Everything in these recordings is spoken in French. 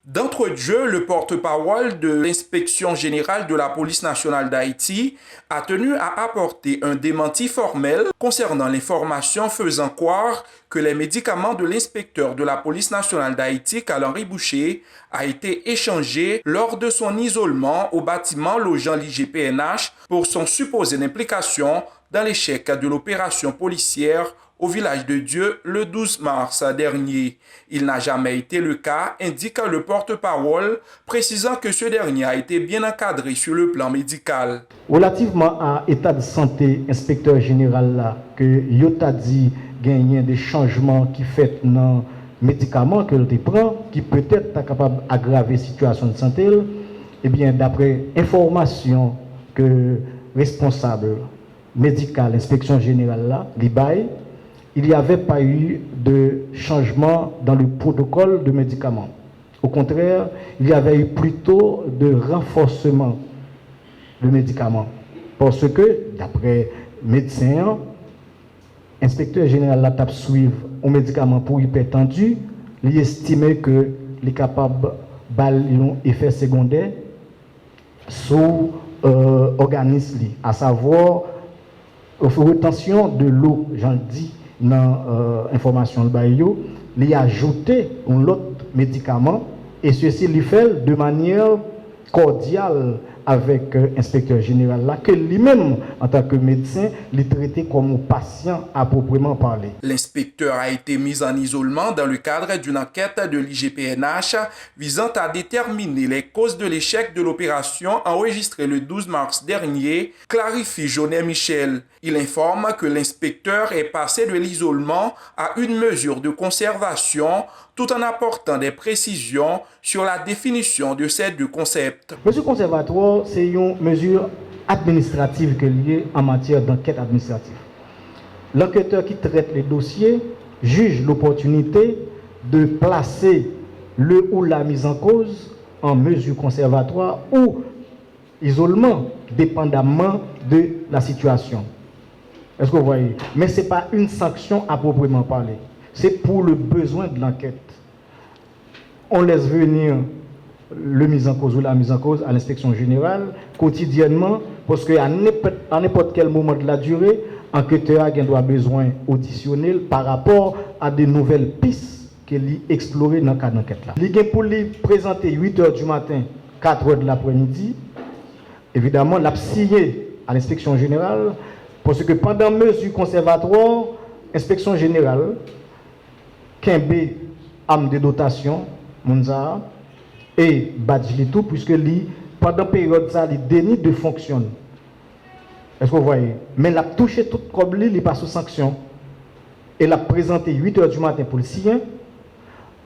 D'entre-deux, le porte-parole de l'inspection générale de la police nationale d'Haïti a tenu à apporter un démenti formel concernant l'information faisant croire que les médicaments de l'inspecteur de la police nationale d'Haïti, Karl-Henri Boucher, a été échangé lors de son isolement au bâtiment logeant l'IGPNH pour son supposée implication dans l'échec de l'opération policière au village de Dieu le 12 mars dernier. Il n'a jamais été le cas, indique le porte-parole, précisant que ce dernier a été bien encadré sur le plan médical. Relativement à l'état de santé, inspecteur général là, que Yota dit gagner des changements qui fait dans médicaments que l'on prend, qui peut-être est capable d'aggraver la situation de santé, eh bien d'après information que responsable médical, inspection générale là, l'IBAI, il n'y avait pas eu de changement dans le protocole de médicaments. Au contraire, il y avait eu plutôt de renforcement de médicaments. Parce que, d'après médecin, inspecteur général la tape suivre un médicament pour hypertendu, il estimait que les capables d'avoir un effet secondaire sur l'organisme, à savoir rétention de l'eau, j'en dis dans l'information de Bayo, il a ajouté un autre médicament et ceci lui fait de manière cordiale avec l'inspecteur général là, que lui-même, en tant que médecin, les traitait comme un patient à proprement parler. L'inspecteur a été mis en isolement dans le cadre d'une enquête de l'IGPNH visant à déterminer les causes de l'échec de l'opération enregistrée le 12 mars dernier, clarifie Jonet Michel. Il informe que l'inspecteur est passé de l'isolement à une mesure de conservation tout en apportant des précisions sur la définition de ces deux concepts. Mesure conservatoire, c'est une mesure administrative que liée en matière d'enquête administrative. L'enquêteur qui traite les dossiers juge l'opportunité de placer le ou la mise en cause en mesure conservatoire ou isolement, dépendamment de la situation. Est-ce que vous voyez? Mais ce n'est pas une sanction à proprement parler. C'est pour le besoin de l'enquête. On laisse venir le mise en cause ou la mise en cause à l'inspection générale quotidiennement parce qu'à n'importe quel moment de la durée, l'enquêteur a besoin auditionner par rapport à des nouvelles pistes qu'il a explorées dans le cadre d'enquête. Il a pour lui présenter 8h du matin, 4h de l'après-midi. Évidemment, l'a signé à l'inspection générale parce que pendant mesure conservatoire, inspection générale, Kembe, âme de dotation, Monza, et Badjlitou, puisque pendant la période, ça, les dénis de fonction. Est-ce que vous voyez? Mais il a touché tout comme il passe sous sanction. Et il a présenté 8h du matin pour le sien,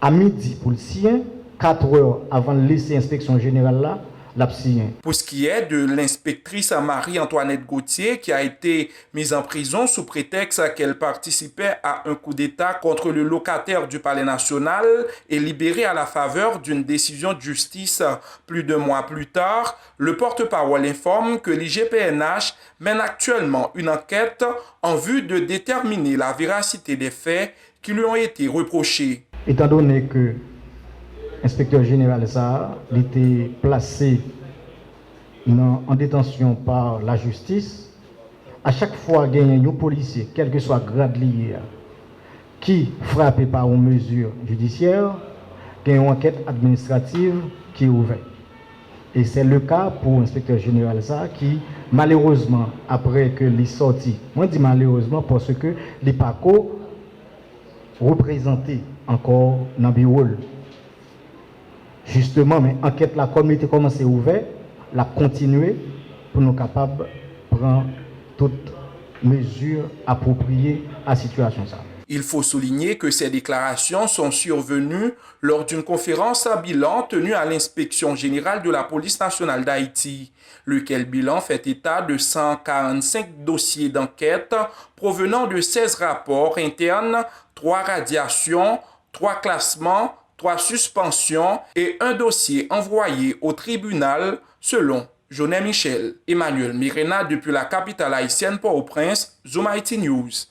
à midi pour le sien, 4h avant de laisser l'inspection générale là. Pour ce qui est de l'inspectrice Marie-Antoinette Gauthier, qui a été mise en prison sous prétexte qu'elle participait à un coup d'État contre le locataire du Palais national et libérée à la faveur d'une décision de justice plus de mois plus tard, le porte-parole informe que l'IGPNH mène actuellement une enquête en vue de déterminer la véracité des faits qui lui ont été reprochés. Étant donné que l'inspecteur général ça, il était placé en détention par la justice. À chaque fois qu'il y a un policier, quel que soit le grade lié, qui frappe par une mesure judiciaire, il y a une enquête administrative qui est ouverte. Et c'est le cas pour l'inspecteur général ça, qui, malheureusement, après que les sorties, moi je dis malheureusement parce que les PACO représentés encore dans le bureau. Justement, mais enquête la communauté commencé ouvert, la continuer pour nous capables de prendre toutes mesures appropriées à la situation. Il faut souligner que ces déclarations sont survenues lors d'une conférence à bilan tenue à l'inspection générale de la police nationale d'Haïti, lequel bilan fait état de 145 dossiers d'enquête provenant de 16 rapports internes, 3 radiations, 3 classements, 3 suspensions et un dossier envoyé au tribunal selon Jonet Michel. Emmanuel Mirena depuis la capitale haïtienne Port-au-Prince, Zoom Haïti News.